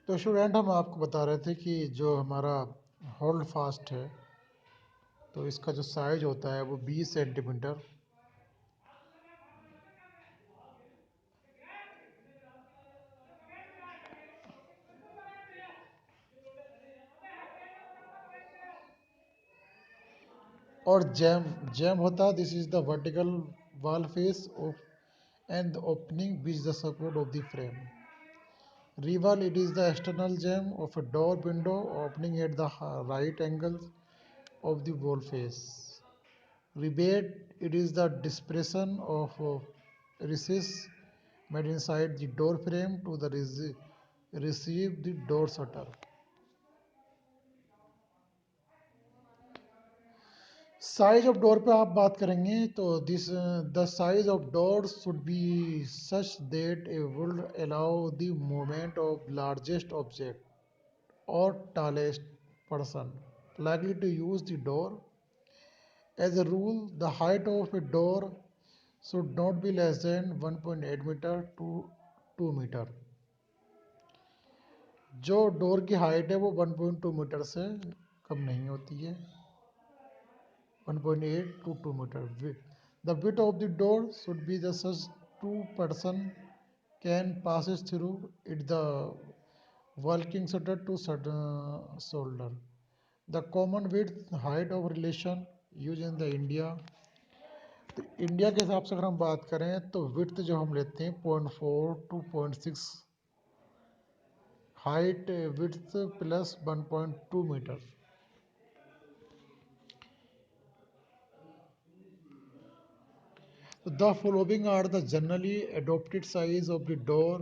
तो स्टूडेंट हम आपको बता रहे थे कि जो हमारा होल्ड फास्ट है तो इसका जो साइज होता है वो 20 सेंटीमीटर और जैम जैम होता है। This is the vertical wall face of and the opening which the support of the frame. Rival, it is the external jamb of a door window opening at the right angles of the wall face. Rebate, it is the dispersion of recess made inside the door frame to the receive the door shutter. Size of door पे आप बात करेंगे तो this the size of door should be such that it would allow the movement of largest object or tallest person likely to use the door. As a rule, the height of a door should not be less than 1.8 meter to 2 meter. जो door की height है वो 1.2 metre से कम नहीं होती है, 1.8 to 2 meter. The width of the door should be the such two person can passes through it the walking shutter to shoulder. The common width height of relation used in the India. तो India के हिसाब से अगर हम बात करें तो width जो हम लेते हैं 0.4 to 0.6, height width plus 1.2 metre. The following are the generally adopted size of the door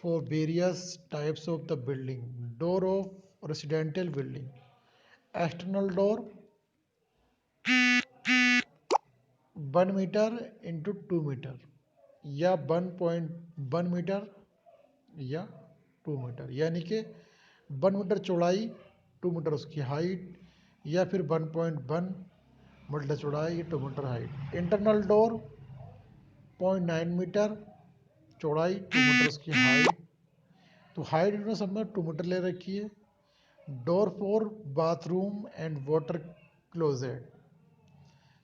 for various types of the building. Door of residential building. External door 1 metre into 2 metre या 1.1 metre या 2 metre, यानी कि 1 metre चौड़ाई, 2 metre उसकी height, या फिर 1.1 metre चौड़ाई, 2 metre height. Internal door 0.9 metre चौड़ाई, 2 मीटर उसकी हाइट. तो हाइट इन्होंने सब में 2 मीटर ले रखी है. Door for bathroom and water closet.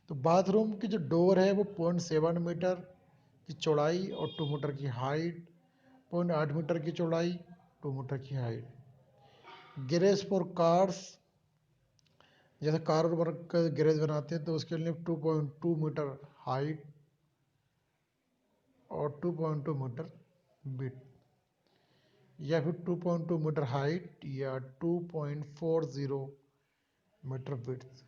तो बाथरूम की जो डोर है वो 0.7 मीटर की चौड़ाई और 2 मीटर की हाइट, 0.8 मीटर की चौड़ाई, 2 मीटर की हाइट. गैरेज फॉर कार्स, जैसे कार वर्क का गैरेज बनाते हैं तो उसके लिए 2.2 मीटर हाइट और 2.2 मीटर विड्थ, या फिर 2.2 मीटर हाइट या 2.40 मीटर विड्थ.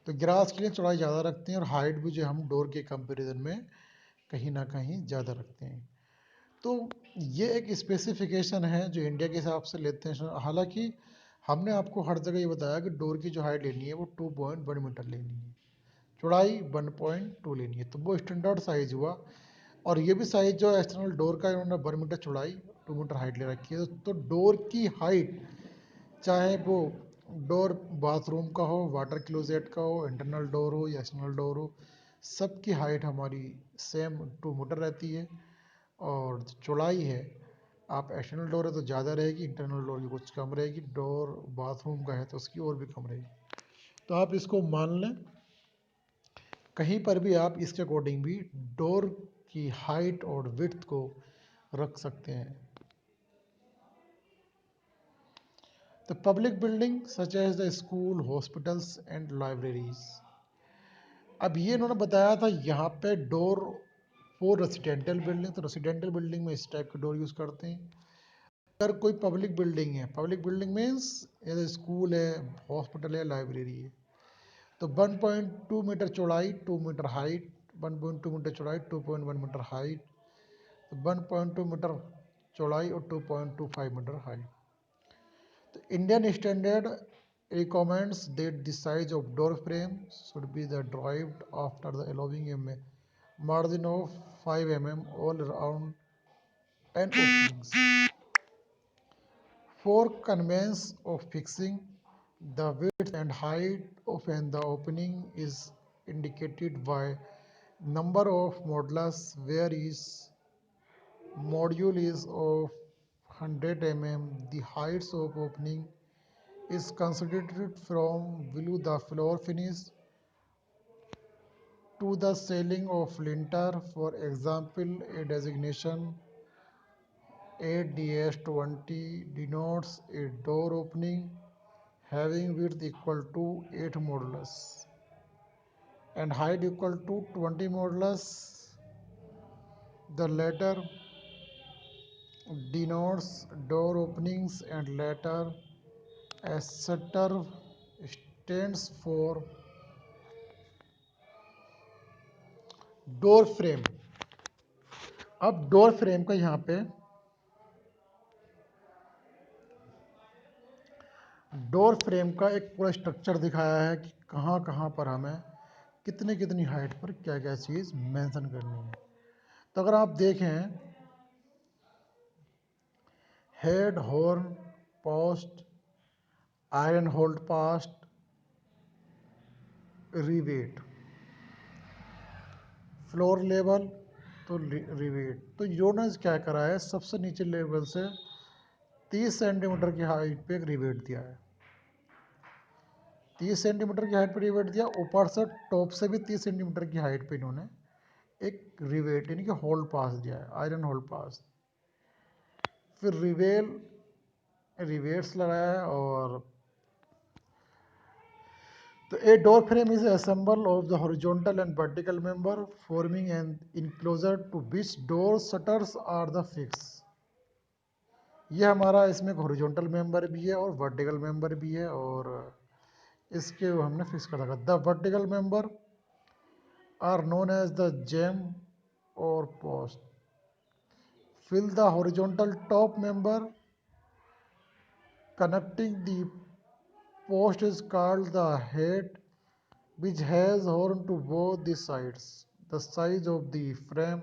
तो ग्रास के लिए चौड़ाई ज़्यादा रखते हैं और हाइट भी जो हम डोर के कंपैरिजन में कहीं ना कहीं ज़्यादा रखते हैं. तो ये एक स्पेसिफिकेशन है जो इंडिया के हिसाब से लेते हैं. हालांकि हमने आपको हर जगह ये बताया कि डोर की जो हाइट लेनी है वो 2.1 मीटर लेनी है, चौड़ाई 1.2 लेनी है, तो वो स्टैंडर्ड साइज हुआ. और ये भी साइज जो एक्सटर्नल डोर का इन्होंने 1 मीटर चौड़ाई 2 मीटर हाइट ले रखी है. तो डोर की हाइट चाहे वो डोर बाथरूम का हो, वाटर क्लोजेट का हो, इंटरनल डोर हो या एक्सटर्नल डोर हो, सबकी हाइट हमारी सेम 2 मीटर रहती है. और चौड़ाई है, आप एक्सटर्नल डोर है तो ज़्यादा रहेगी, इंटरनल डोर की कुछ कम रहेगी, डोर बाथरूम का है तो उसकी और भी कम रहेगी. तो आप इसको मान लें, कहीं पर भी आप इसके अकॉर्डिंग भी डोर की हाइट और विड्थ को रख सकते हैं. The public building such as the school, hospitals and libraries. अब ये इन्होंने बताया था यहाँ पे डोर फॉर रेसिडेंशियल बिल्डिंग, तो रेसिडेंशियल बिल्डिंग में इस टाइप के डोर यूज़ करते हैं. अगर कोई पब्लिक बिल्डिंग है, पब्लिक बिल्डिंग मीन्स जैसे स्कूल है, हॉस्पिटल है, लाइब्रेरी है, तो 1.2 मीटर चौड़ाई, 2 मीटर हाइट, 1.2 मीटर चौड़ाई, 2.1 मीटर हाइट, 1.2 मीटर चौड़ाई और 2.25 metre height. The Indian standard recommends that the size of door frame should be the derived after the allowing a margin of 5 all around and openings. For convenience of fixing, the width and height of the opening is indicated by number of modulus, where each module is of 100 mm. The heights of opening is considered from below the floor finish to the ceiling of linter. For example, a designation 8-20 denotes a door opening having width equal to 8 modulus and height equal to 20 modulus. The latter denotes door openings and latter asterisk stands for door frame. अब door frame का यहाँ पे door frame का एक पूरा structure दिखाया है कि कहाँ कहाँ पर हमें कितनी कितनी हाइट पर क्या क्या चीज़ मेंशन करनी है. तो अगर आप देखें head, horn, post, iron hold past, rivet, floor level तो रिवेट. तो यूनस क्या करा है, सबसे नीचे लेवल से 30 सेंटीमीटर की हाइट पे एक रिवेट दिया है. 30 सेंटीमीटर की हाइट पे रिवेट दिया, ऊपर से टॉप से भी 30 सेंटीमीटर की हाइट पे इन्होंने एक रिवेट यानी कि होल्ड पास दिया है, आयरन होल्ड पास. फिर रिवेट्स लगाया है. और तो a door frame is assembled of the horizontal and vertical member forming an enclosure to which door shutters are the fixed. ये हमारा इसमें हॉरिजॉन्टल मेंबर भी है और वर्टिकल मेंबर भी है और इसके हमने फिक्स कर रखा. The vertical member are known as the jamb or post. Fill the horizontal top member connecting the post is called the head, which has horn to both the sides. The size of the frame